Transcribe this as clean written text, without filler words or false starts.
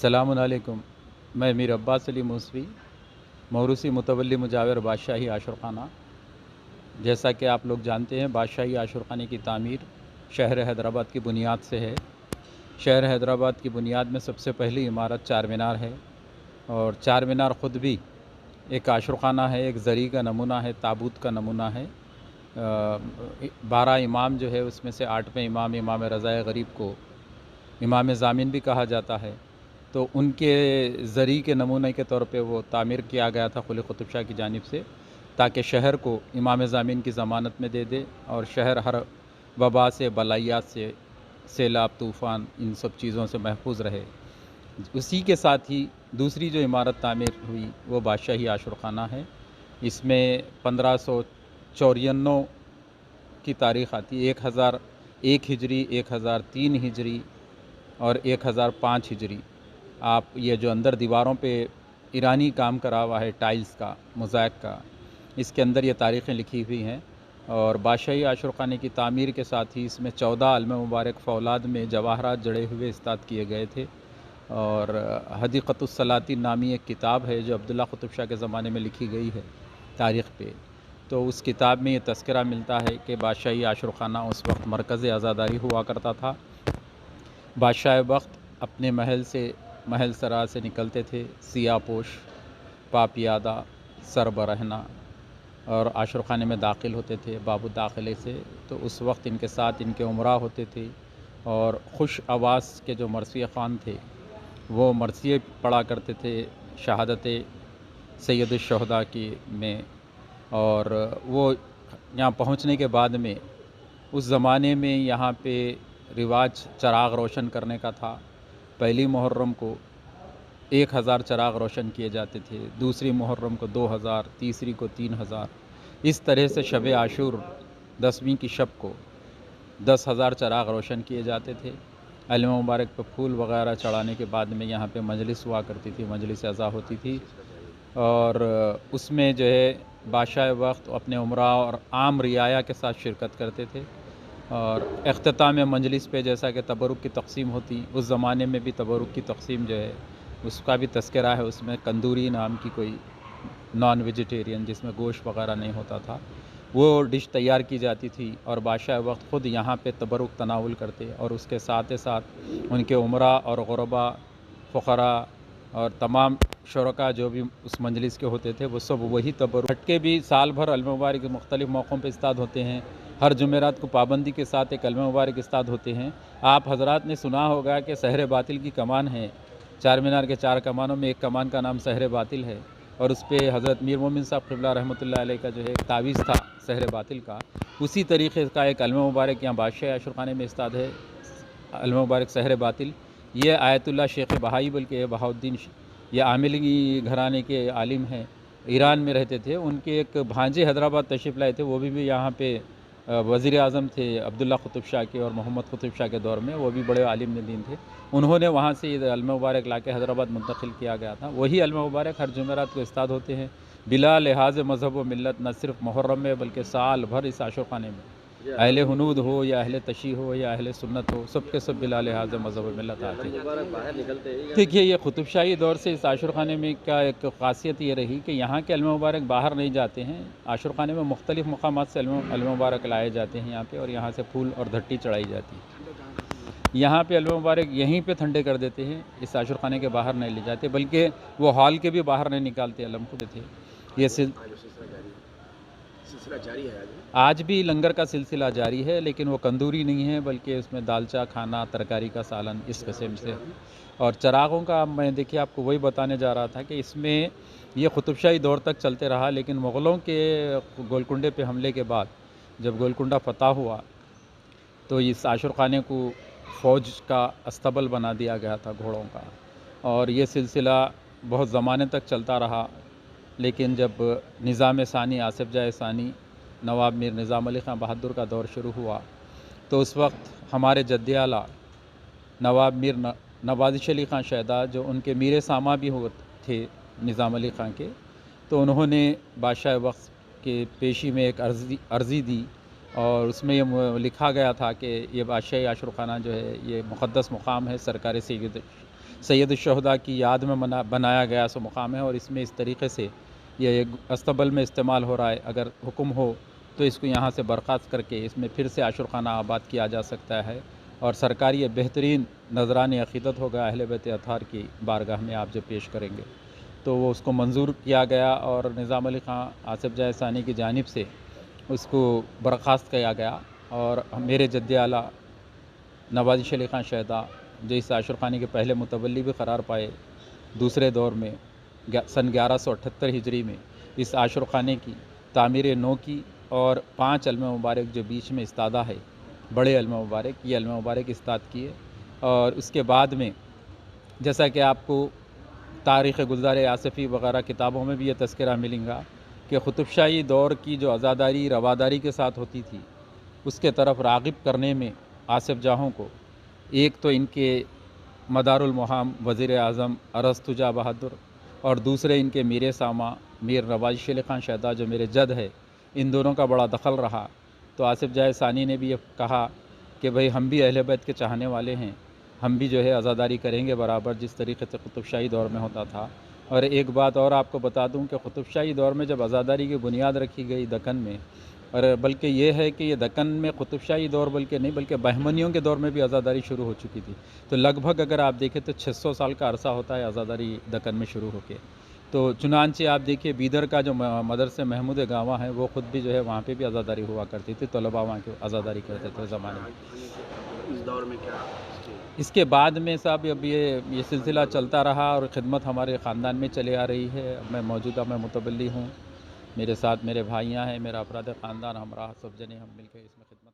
अस्सलामुअलैकुम। मैं मीर अब्बास अली मूसवी, मौरूसी मुतवल्ली मुजावर बादशाही आशुरखाना। जैसा कि आप लोग जानते हैं, बादशाही आशुरखाने की तामीर शहर हैदराबाद की बुनियाद से है। शहर हैदराबाद की बुनियाद में सबसे पहली इमारत चार मीनार है, और चार मीनार ख़ुद भी एक आशुरखाना है, एक ज़री का नमूना है, ताबूत का नमूना है। 12 इमाम जो है, उसमें से 8वें इमाम इमाम रज़ाए ग़रीब को इमाम ज़ामिन भी कहा जाता है। तो उनके ज़री के नमूने के तौर पे वो तामीर किया गया था कुली कुतुब शाह की जानिब से, ताकि शहर को इमाम ज़ामिन की ज़मानत में दे दे और शहर हर वबा से, बलायात से, सैलाब, तूफ़ान, इन सब चीज़ों से महफूज रहे। उसी के साथ ही दूसरी जो इमारत तामीर हुई वो बादशाही आशुरखाना है। इसमें 1594 की तारीख़ आती है। 1001 हिजरी, 1003 हिजरी और 1005 हिजरी। आप ये जो अंदर दीवारों पे ईरानी काम करा हुआ है, टाइल्स का, मोज़ैक का, इसके अंदर ये तारीख़ें लिखी हुई हैं। और बादशाही आशुरखाने की तामीर के साथ ही इसमें 14 आलम मुबारक फ़ौलाद में जवाहरात जड़े हुए इस्तात किए गए थे। और हदीक़तुस सलातीन नामी एक किताब है जो अब्दुल्ला कुतुब शाह के ज़माने में लिखी गई है तारीख़ पे। तो उस किताब में ये तज़किरा मिलता है कि बादशाही आशुरखाना उस वक्त मरकज़ आज़ादारी हुआ करता था। बादशाह वक्त अपने महल सरा से निकलते थे, सियाह पोश, पापियादा, सर बरहना, और आशुरखाने में दाखिल होते थे बाबु दाखिले से। तो उस वक्त इनके साथ इनके उमरा होते थे, और खुश आवाज़ के जो मरसिया ख़ान थे वो मरसिए पढ़ा करते थे शहादत सैयद शुहदा की में। और वो यहाँ पहुँचने के बाद में उस ज़माने में यहाँ पे रिवाज चराग रोशन करने का था। पहली मुहर्रम को 1000 चराग रोशन किए जाते थे, दूसरी मुहर्रम को 2000, तीसरी को 3000। इस तरह से शब आशूर 10वीं की शब को 10,000 चराग रोशन किए जाते थे। आलिम मुबारक पर फूल वग़ैरह चढ़ाने के बाद में यहाँ पे मजलिस हुआ करती थी, मजलिस अज़ा होती थी। और उसमें जो है बादशाह वक्त अपने उमरा और आम रियाया के साथ शिरकत करते थे। और इख्तिताम मजलिस पे जैसा कि तबरुक की तक़सीम होती, उस ज़माने में भी तबरुक की तक़सीम जो है उसका भी तज़किरा है। उसमें कंदूरी नाम की कोई नॉन वेजिटेरियन, जिसमें गोश्त वग़ैरह नहीं होता था, वो डिश तैयार की जाती थी। और बादशाह वक्त ख़ुद यहाँ पे तबरुक तनावुल करते, और उसके साथ साथ उनके उमरा और ग़ुरबा, फ़ुक़रा और तमाम शुरका जो भी उस मजलिस के होते थे, वो सब वही तबरुक हटके भी साल भर अलम मुबारक के मुख्तलिफ़ मौक़ों पर इस्ताद होते हैं। हर जुमेरात को पाबंदी के साथ एक अलम मुबारक इस्ताद होते हैं। आप हज़रात ने सुना होगा कि सहर बातिल की कमान है, चार मीनार के 4 कमानों में एक कमान का नाम सहर बातिल है, और उस पर हज़रत मीर मोमिन साहब क़िबला रहमतुल्लाह अलैह का जो है एक तावीज़ था सहर बातिल का। उसी तरीक़े का एक अलम मुबारक यहाँ बादशाह आशुरखाने में इस्ताद है, अलम मुबारक सहर बातिल। ये आयतुल्लाह शेख बहाई बल्कि बहाउद्दीन, ये आमिली घराने के आलिम हैं, ईरान में रहते थे। उनके एक भांजे हैदराबाद तशरीफ़ लाए थे, वो भी यहाँ पे वज़ीर आज़म थे अब्दुल्ला कुतुब शाह के और मोहम्मद कुतुब शाह के दौर में। वो भी बड़े आलिम दीन थे। उन्होंने वहाँ से ये अलम मुबारक ला के हैदराबाद मुंतकिल किया गया था। वही अलम मुबारक हर जुमेरात को इस्ताद होते हैं, बिला लिहाज मज़हब व मिल्लत, न सिर्फ मुहर्रम में बल्कि साल भर इस आशुरखाने में अहले हुनूद हो या अहले तशी हो या अहले सुन्नत हो, सब के सब बिला लिहाज मज़हब व मिल्लत आते हैं। देखिए, ये कुतुब शाही दौर से इस आशुरखाने में क्या एक ख़ासियत ये रही कि यहाँ के अलम मुबारक बाहर नहीं जाते हैं। आशुरखाने में मुख्तलिफ़ मकामात से अलम मुबारक लाए जाते हैं यहाँ पे, और यहाँ से फूल और धट्टी चढ़ाई जाती है। यहाँ पे अलम मुबारक यहीं पे ठंडे कर देते हैं, इस आशुरखाने के बाहर नहीं ले जाते, बल्कि वो हॉल के भी बाहर नहीं निकालते अलम को थे। ये सिलसिला जारी है, आज भी लंगर का सिलसिला जारी है, लेकिन वो कंदूरी नहीं है, बल्कि उसमें दालचा खाना, तरकारी का सालन, इस किस्म से। और चरागों का मैं देखिए आपको वही बताने जा रहा था कि इसमें ये कुतुब शाही दौर तक चलते रहा, लेकिन मुग़लों के गोलकुंडे पे हमले के बाद जब गोलकुंडा फ़तह हुआ तो इस आशुरखाने को फ़ौज का अस्तबल बना दिया गया था, घोड़ों का। और ये सिलसिला बहुत ज़माने तक चलता रहा। लेकिन जब निज़ाम सानी, आसिफ़ जाह सानी, नवाब मीर निज़ाम अली ख़ान बहादुर का दौर शुरू हुआ, तो उस वक्त हमारे जद्द आला नवाब मीर नवाज़िश अली ख़ान शहदा, जो उनके मीर सामा भी हो थे निज़ाम अली ख़ान के, तो उन्होंने बादशाह वक्त के पेशी में एक अर्ज़ी दी, और उसमें ये लिखा गया था कि ये बादशाही आशुरखाना जो है ये मुक़द्दस मुक़ाम है, सरकार सैयद-उश-शुहदा की याद में बनाया गया सो मुकाम है और इसमें इस तरीके से ये अस्तबल में इस्तेमाल हो रहा है। अगर हुक्म हो तो इसको यहाँ से बर्खास्त करके इसमें फिर से आशुरखाना आबाद किया जा सकता है और सरकारी ये बेहतरीन नजरानी अक़ीदत होगा अहले बैत अतहार की बारगाह में आप जब पेश करेंगे तो वो उसको मंजूर किया गया और निज़ाम अली ख़ां आसिफ़ जाह सानी की जानिब से उसको बर्खास्त किया गया। और मेरे जद्द आला नवाज़िश अली ख़ां शहदा जो इस आशुरखाने के पहले मुतवल्ली भी करार पाए, दूसरे दौर में सन 1178 हिजरी में इस आशुरखाने की तामीर नौ की और 5 अलम मुबारक जो बीच में इस्तादा है, बड़े अलम मुबारक, ये अलम मुबारक इस्ताद किए। और उसके बाद में जैसा कि आपको तारीख़ गुलज़ार आसिफ़ी वग़ैरह किताबों में भी ये तज़किरा मिलेगा कि क़ुतुबशाही दौर की जो आज़ादारी रवादारी के साथ होती थी उसके तरफ राग़िब करने में आसिफ़ जाहों को एक तो इनके मदारुल मुहाम वज़ीर आज़म अरस्तुजा बहादुर और दूसरे इनके मीर सामा मीर नवाज़िश अली ख़ां शहदा जो मेरे जद है, इन दोनों का बड़ा दखल रहा। तो आसिफ़ जाह सानी ने भी ये कहा कि भाई हम भी अहले बैत के चाहने वाले हैं, हम भी जो है आज़ादारी करेंगे बराबर जिस तरीके से क़ुतुबशाही दौर में होता था। और एक बात और आपको बता दूं कि क़ुतुबशाही दौर में जब आज़ादारी की बुनियाद रखी गई दक्कन में, और बल्कि ये है कि ये दक्कन में क़ुतुबशाही दौर बल्कि नहीं बल्कि बहमनियों के दौर में भी आज़ादारी शुरू हो चुकी थी। तो लगभग अगर आप देखें तो 600 साल का अरसा होता है आज़ादारी दक्कन में शुरू होके। तो चुनांचे आप देखिए बीदर का जो मदरसे महमूद गाँव है वो ख़ुद भी जो है वहाँ पे भी आज़ादारी हुआ करती थी, तलबा वहाँ की आज़ादारी करते थे ज़माने में। इस दौर में क्या इसके बाद में साहब अब ये सिलसिला चलता रहा और ख़िदमत हमारे ख़ानदान में चले आ रही है। मैं मुतवल्ली हूँ, मेरे साथ मेरे भाइयाँ हैं, मेरा अफराद ख़ानदान हमरा सब जने हम मिलकर इसमें खिदमत